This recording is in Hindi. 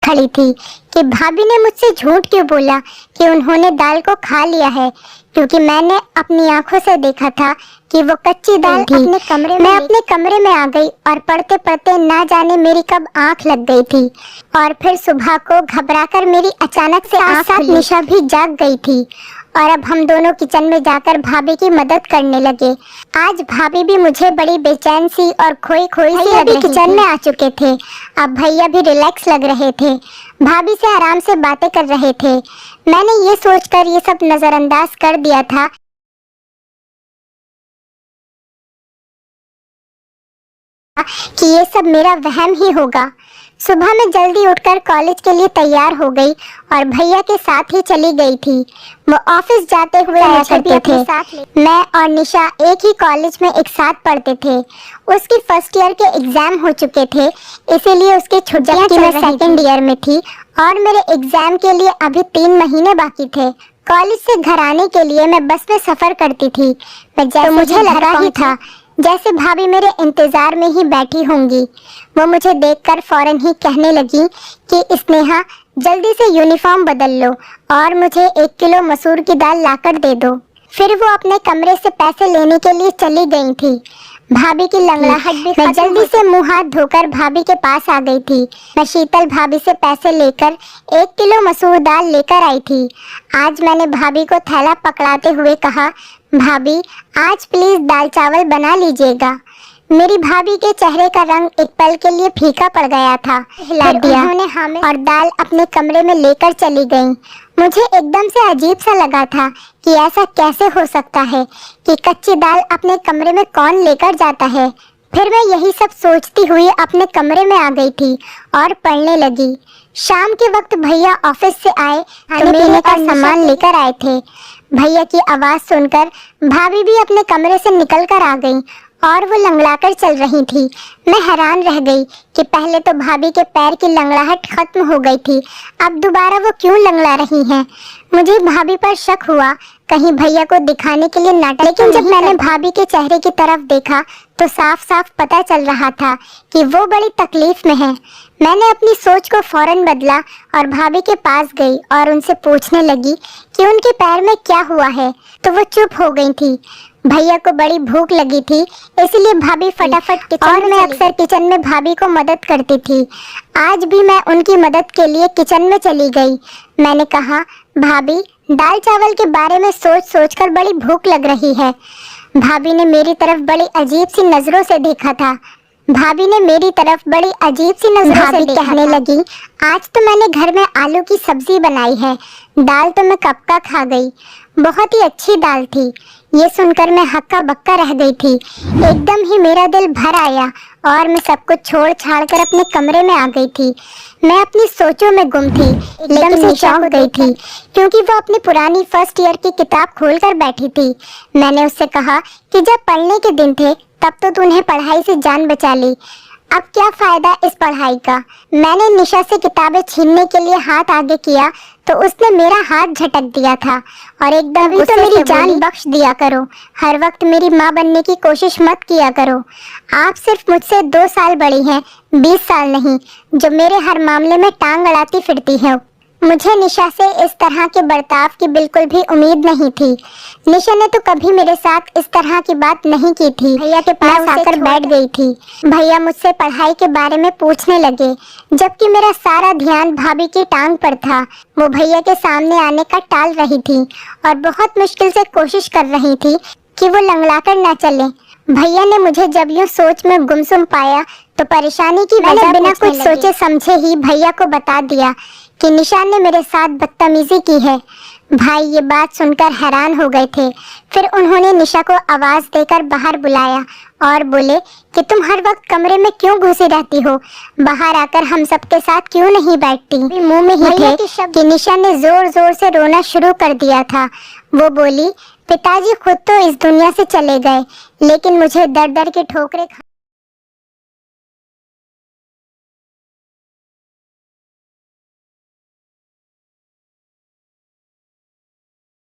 खड़ी थी कि भाभी ने मुझसे झूठ क्यों बोला कि उन्होंने दाल को खा लिया है, क्योंकि मैंने अपनी आंखों से देखा था कि वो कच्ची दाल थी। मैं अपने कमरे में आ गई और पढ़ते पढ़ते ना जाने मेरी कब आंख लग गई थी और फिर सुबह को घबराकर मेरी अचानक से आंख खुली। निशा भी जाग गई थी और अब हम दोनों किचन में जाकर भाभी की मदद करने लगे। आज भाभी भी मुझे बड़ी बेचैन सी और खोई खोई सी लग रही थी। किचन में आ चुके थे। अब भैया भी रिलैक्स लग रहे थे, भाभी से आराम से बातें कर रहे थे। मैंने ये सोचकर ये सब नजरअंदाज कर दिया था कि ये सब मेरा वहम ही होगा। सुबह में जल्दी उठकर कॉलेज के लिए तैयार हो गई और भैया के साथ ही चली गई थी। वो ऑफिस जाते हुए मुझे भी अपने साथ ले। मैं और निशा एक ही कॉलेज में एक साथ पढ़ते थे। उसकी फर्स्ट ईयर के एग्जाम हो चुके थे, इसीलिए उसकी छुट्टियां चल रही थी। मैं सेकंड ईयर में थी और मेरे एग्जाम के लिए अभी 3 महीने बाकी थे। कॉलेज से घर आने के लिए मैं बस में सफर करती थी। मुझे लगा ही था जैसे भाभी मेरे इंतजार में ही बैठी होंगी। वो मुझे देखकर फौरन ही कहने लगी कि स्नेहा, जल्दी से यूनिफॉर्म बदल लो और मुझे 1 किलो मसूर की दाल लाकर दे दो। फिर वो अपने कमरे से पैसे लेने के लिए चली गई थी। भाभी की लंगड़ाहट भी मैं जल्दी से मुंह हाथ धोकर भाभी के पास आ गई थी। मैं शीतल भाभी से पैसे लेकर 1 किलो मसूर दाल लेकर आई थी। आज मैंने भाभी को थैला पकड़ाते हुए कहा, भाभी आज प्लीज दाल चावल बना लीजिएगा। मेरी भाभी के चेहरे का रंग एक पल के लिए फीका पड़ गया था। हिला दिया और दाल अपने कमरे में लेकर चली गईं। मुझे एकदम से अजीब सा लगा था कि ऐसा कैसे हो सकता है कि कच्ची दाल अपने कमरे में कौन लेकर जाता है। फिर मैं यही सब सोचती हुई अपने कमरे में आ गई थी और पढ़ने लगी। शाम के वक्त भैया ऑफिस से आए तो पीने का सामान लेकर आए थे। भैया की आवाज सुनकर भाभी भी अपने कमरे से निकल कर आ गई और वो लंगड़ाकर चल रही थी। मैं हैरान रह गई कि पहले तो भाभी के पैर की लंगड़ाहट खत्म हो गई थी, अब दोबारा वो क्यों लंगड़ा रही हैं। मुझे भाभी पर शक हुआ, कहीं भैया को दिखाने के लिए नाटक। लेकिन जब मैंने भाभी के चेहरे की तरफ देखा तो साफ साफ पता चल रहा था कि वो बड़ी तकलीफ में है। मैंने अपनी सोच को फौरन बदला और भाभी के पास गई और उनसे पूछने लगी कि उनके पैर में क्या हुआ है, तो वो चुप हो गई थी। भैया को बड़ी भूख लगी थी, इसलिए भाभी फटाफट किचन और मैं अक्सर किचन में भाभी को मदद करती थी। आज भी मैं उनकी मदद के लिए किचन में चली गई। मैंने कहा, भाभी दाल चावल के बारे में सोच सोचकर बड़ी भूख लग रही है। भाभी ने मेरी तरफ बड़ी अजीब सी नजरों से देखा था। भाभी ने मेरी तरफ बड़ी अजीब सी नजरों से कहने लगी, आज तो मैंने घर में आलू की सब्जी बनाई है, दाल तो मैं कब का खा गई, बहुत ही अच्छी दाल थी। ये सुनकर मैं हक्का बक्का रह गई थी। एकदम ही मेरा दिल भर आया और मैं सब कुछ छोड़ छाड़ कर अपने कमरे में आ गई थी। मैं अपनी सोचों में गुम थी, एकदम से चौंक गई थी क्योंकि वो अपनी पुरानी फर्स्ट ईयर की किताब खोलकर बैठी थी। मैंने उससे कहा कि जब पढ़ने के दिन थे तब तो तूने पढ़ाई से जान बचा ली, अब क्या फायदा इस पढ़ाई का। मैंने निशा से किताबें छीनने के लिए हाथ आगे किया तो उसने मेरा हाथ झटक दिया था और एकदम तो मेरी जान बख्श दिया करो, हर वक्त मेरी माँ बनने की कोशिश मत किया करो। आप सिर्फ मुझसे 2 साल बड़ी हैं, 20 साल नहीं, जो मेरे हर मामले में टांग अड़ाती फिरती है। मुझे निशा से इस तरह के बर्ताव की बिल्कुल भी उम्मीद नहीं थी। निशा ने तो कभी मेरे साथ इस तरह की बात नहीं की थी। भैया के पास आकर बैठ गई थी। भैया मुझसे पढ़ाई के बारे में पूछने लगे, जबकि मेरा सारा ध्यान भाभी की टांग पर था। वो भैया के सामने आने का टाल रही थी और बहुत मुश्किल से कोशिश कर रही थी कि वो लंगड़ाकर ना चले। भैया ने मुझे जब यूं सोच में गुमसुम पाया तो परेशानी की वजह बिना कुछ सोचे समझे ही भैया को बता दिया कि निशा ने मेरे साथ बदतमीजी की है। भाई ये बात सुनकर हैरान हो गए थे। फिर उन्होंने निशा को आवाज देकर बाहर बुलाया और बोले कि तुम हर वक्त कमरे में क्यों घुसी रहती हो, बाहर आकर हम सबके साथ क्यों नहीं बैठती। मुंह में ही थे कि निशा ने जोर जोर से रोना शुरू कर दिया था। वो बोली, पिताजी खुद तो इस दुनिया से चले गए, लेकिन मुझे दर दर के ठोकरें